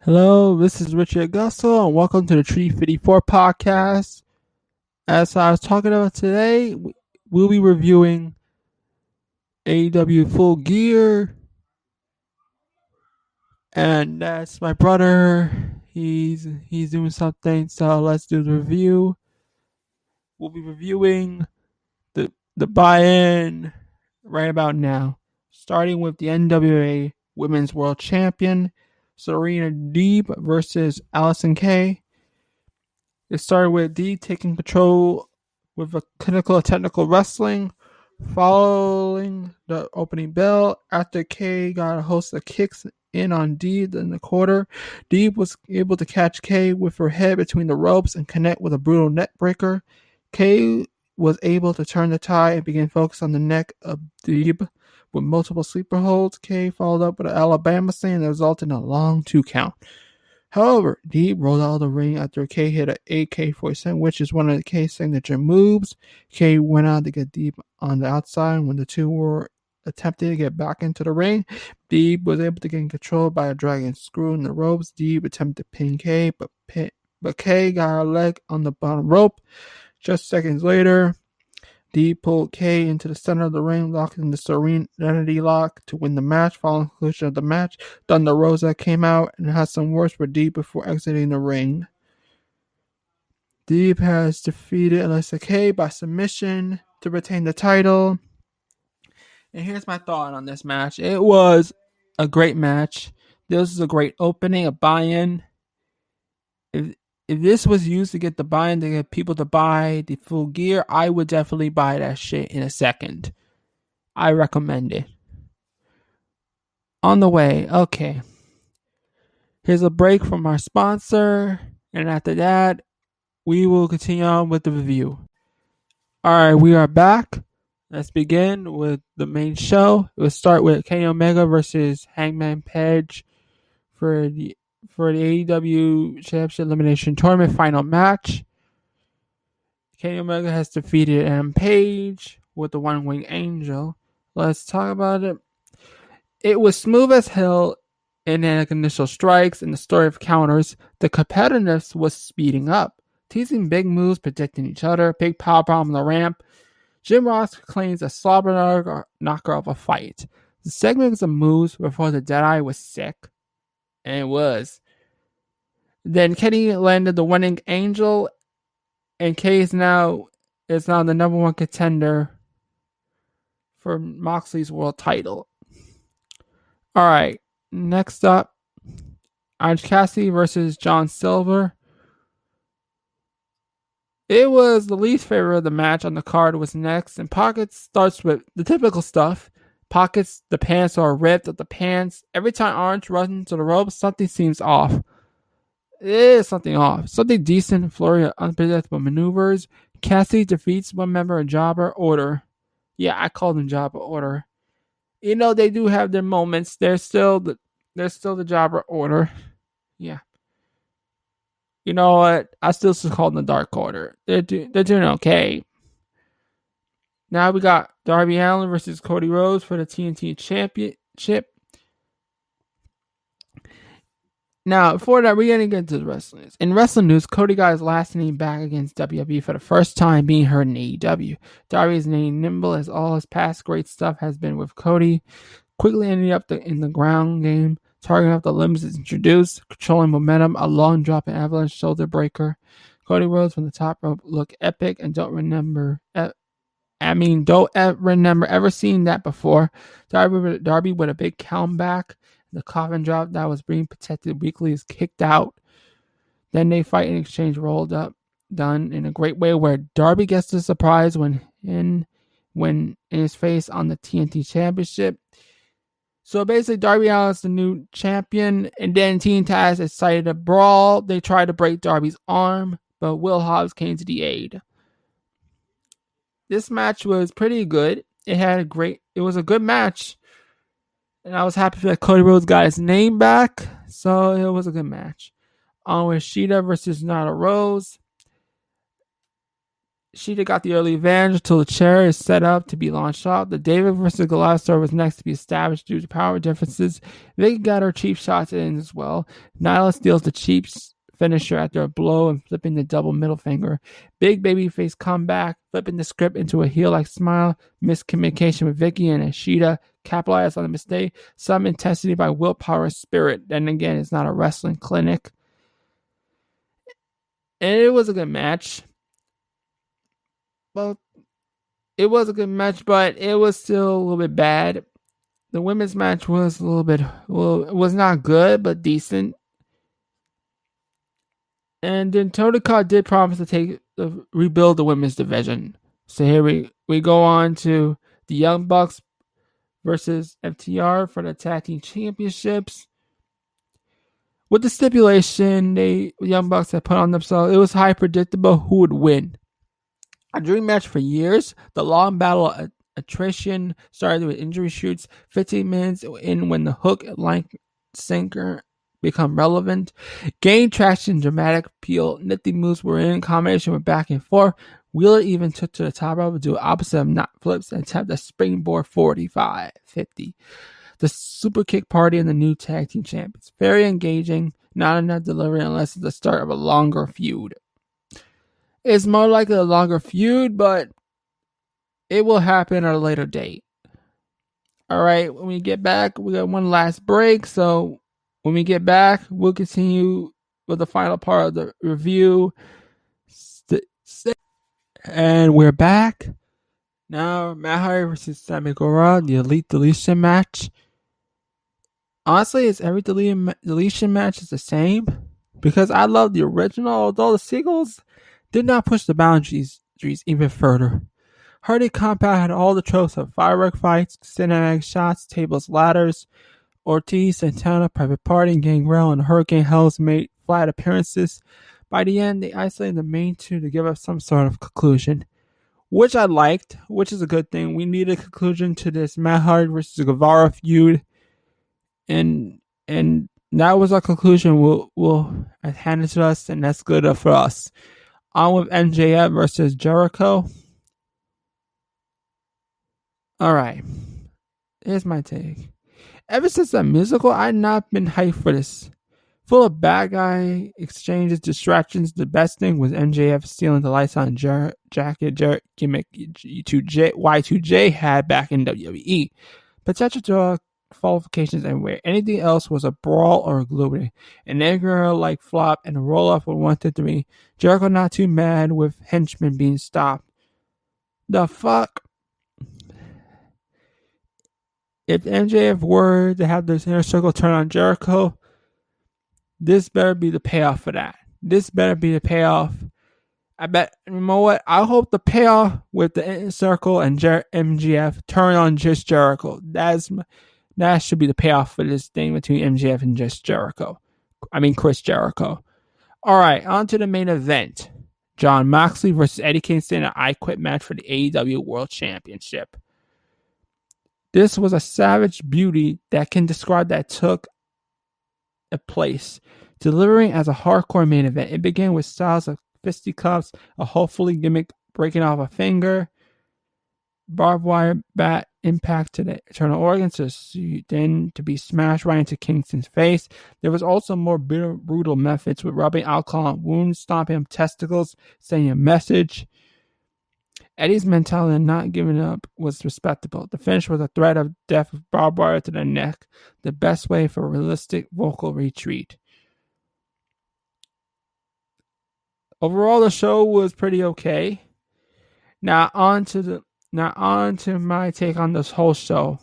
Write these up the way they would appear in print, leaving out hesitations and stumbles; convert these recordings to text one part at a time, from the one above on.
Hello, this is Richie Agosto, and welcome to the Tree 54 podcast. As I was talking about today, we'll be reviewing AEW Full Gear, and that's my brother. He's doing something, so let's do the review. We'll be reviewing the buy-in right about now, starting with the NWA Women's World Champion Serena Deeb versus Allison Kay. It started with D taking control with a clinical technical wrestling. Following the opening bell, after K got a host of kicks in on D in the quarter, D was able to catch K with her head between the ropes and connect with a brutal neck breaker. K was able to turn the tide and begin focus on the neck of Deeb with multiple sleeper holds. K followed up with an Alabama slam that resulted in a long 2 count. However, Deeb rolled out of the ring after K hit an AK-47, which is one of the K's signature moves. K went out to get Deeb on the outside. When the two were attempting to get back into the ring, Deeb was able to get controlled by a dragon screw in the ropes. Deeb attempted to pin K, but K got a leg on the bottom rope. Just seconds later, Deeb pulled K into the center of the ring, locking the Serenity Lock to win the match. Following the conclusion of the match, Thunder Rosa came out and had some words for Deeb before exiting the ring. Deeb has defeated Alyssa Kay by submission to retain the title. And here's my thought on this match. It was a great match. This is a great opening, a buy-in. If this was used to get the buy-in, to get people to buy the Full Gear, I would definitely buy that shit in a second. I recommend it. On the way, okay. Here's a break from our sponsor, and after that, we will continue on with the review. Alright, we are back. Let's begin with the main show. We'll start with Kenny Omega versus Hangman Page for the AEW Championship Elimination Tournament final match. Kenny Omega has defeated Adam Page with the One-Winged Angel. Let's talk about it. It was smooth as hell in the initial strikes and the story of counters. The competitiveness was speeding up. Teasing big moves, predicting each other, big power bomb on the ramp. Jim Ross claims a slobber knocker of a fight. The segments of moves before the Deadeye was sick. And it was. Then Kenny landed the One-Winged Angel, and K is now the number one contender for Moxley's world title. Alright, next up, Orange Cassidy versus John Silver. It was the least favorite of the match on the card was next, and Pockets starts with the typical stuff. Pockets, the pants are ripped at the pants. Every time Orange runs to the ropes, something seems off. There's something off. Something decent, flurry of unpredictable maneuvers. Cassidy defeats one member of Jobber Order. Yeah, I call them Jobber Order. You know, they do have their moments. They're still the Jobber Order. Yeah. You know what? I still call them the Dark Order. They're doing okay. Now we got Darby Allin versus Cody Rhodes for the TNT Championship. Now, before that, we're going to get into the wrestling news. In wrestling news, Cody got his last name back against WWE for the first time being heard in AEW. Darby is named nimble as all his past great stuff has been with Cody. Quickly ending up in the ground game, targeting up the limbs is introduced, controlling momentum, a long drop and avalanche shoulder breaker. Cody Rhodes from the top rope look epic and don't remember ever seeing that before. Darby with a big comeback. The coffin drop that was being protected weekly is kicked out. Then they fight and exchange rolled up, done in a great way where Darby gets the surprise when in his face on the TNT Championship. So basically, Darby Allin is the new champion, and then Team Taz excited a brawl. They tried to break Darby's arm, but Will Hobbs came to the aid. This match was pretty good. It was a good match. And I was happy that Cody Rhodes got his name back. So it was a good match. On with Shida versus Nyla Rose. Sheeta got the early advantage until the chair is set up to be launched off. The David versus Goliath story was next to be established due to power differences. Vicky got her cheap shots in as well. Nyla steals the cheap finisher after a blow and flipping the double middle finger. Big babyface comeback, flipping the script into a heel-like smile. Miscommunication with Vicky and Ashita capitalized on the mistake. Some intensity by willpower spirit. Then again, it's not a wrestling clinic. And it was a good match. Well, it was a good match, but it was still a little bit bad. The women's match was a little bit, well, it was not good, but decent. And then Tony Khan did promise to rebuild the women's division. So here we go on to the Young Bucks versus FTR for the Tag Team Championships. With the stipulation the Young Bucks had put on themselves, it was highly predictable who would win. A dream match for years, the long battle attrition started with injury shoots. 15 minutes in when the hook line sinker become relevant. Gained traction, dramatic appeal. Nifty moves were in combination with back and forth. Wheeler even took to the top rope to do opposite of knot flips and tapped a springboard 45-50. The super kick party and the new tag team champions. Very engaging, not enough delivery unless it's the start of a longer feud. It's more likely a longer feud, but it will happen at a later date. Alright, when we get back, we got one last break, so when we get back, we'll continue with the final part of the review. And we're back. Now, Matt Hardy versus Sammy Guevara, the Elite Deletion match. Honestly, it's every deletion match is the same. Because I love the original, although the sequels did not push the boundaries even further. Hardy Compound had all the tropes of firework fights, cinematic shots, tables, ladders. Ortiz, Santana, Private Party, Gangrel, and Hurricane Hells made flat appearances. By the end, they isolated the main two to give us some sort of conclusion, which I liked, which is a good thing. We need a conclusion to this Matt Hardy versus Guevara feud, and that was our conclusion. We'll hand it to us, and that's good for us. On with MJF versus Jericho. All right, here's my take. Ever since that musical, I've not been hyped for this. Full of bad guy exchanges, distractions. The best thing was MJF stealing the lights on jacket gimmick Y2J had back in WWE. Potential to qualifications anywhere. Anything else was a brawl or a glory. An Edgar like flop and a roll off with 1 to 3. Jericho not too mad with henchmen being stopped. The fuck? If MJF were to have this inner circle turn on Jericho, this better be the payoff for that. This better be the payoff. I bet, you know what? I hope the payoff with the inner circle and MJF turn on just Jericho. That should be the payoff for this thing between MJF and just Jericho. I mean, Chris Jericho. Alright, on to the main event. Jon Moxley versus Eddie Kingston in an I Quit match for the AEW World Championship. This was a savage beauty that can describe that took a place, delivering as a hardcore main event. It began with styles of fisticuffs, a hopefully gimmick breaking off a finger, barbed wire bat impact to the internal organs, then to be smashed right into Kingston's face. There was also more brutal methods with rubbing alcohol on wounds, stomping on testicles, sending a message. Eddie's mentality of not giving up was respectable. The finish was a threat of death with barbed wire to the neck, the best way for a realistic vocal retreat. Overall, the show was pretty okay. Now on to my take on this whole show.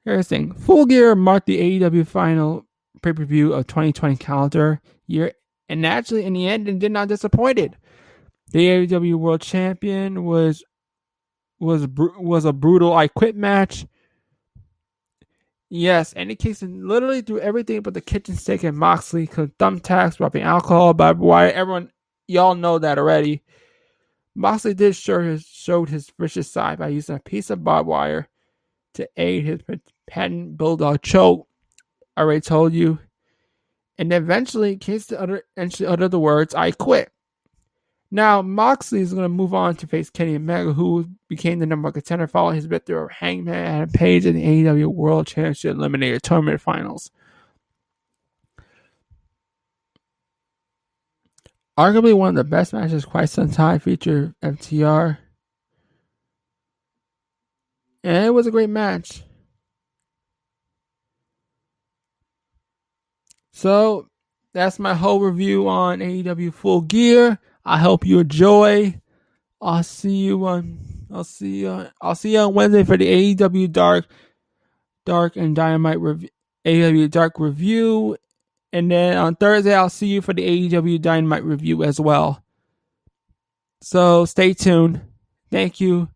Here's the thing. Full Gear marked the AEW final pay-per-view of 2020 calendar year, and naturally, in the end, it did not disappoint. The AEW World Champion was a brutal I Quit match. Yes, Eddie Kingston literally threw everything but the kitchen sink and Moxley, thumbtacks, rubbing alcohol, barbed wire. Y'all know that already. Moxley did showed his vicious side by using a piece of barbed wire to aid his patent bulldog choke. I already told you. And eventually, Kingston uttered the words, "I quit." Now, Moxley is going to move on to face Kenny Omega, who became the number one contender following his victory over Hangman Adam Page in the AEW World Championship Eliminator Tournament Finals. Arguably one of the best matches quite some time, featured FTR. And it was a great match. So, that's my whole review on AEW Full Gear. I hope you enjoy. I'll see you on Wednesday for the AEW Dark and Dynamite AEW Dark review. And then on Thursday, I'll see you for the AEW Dynamite review as well. So stay tuned. Thank you.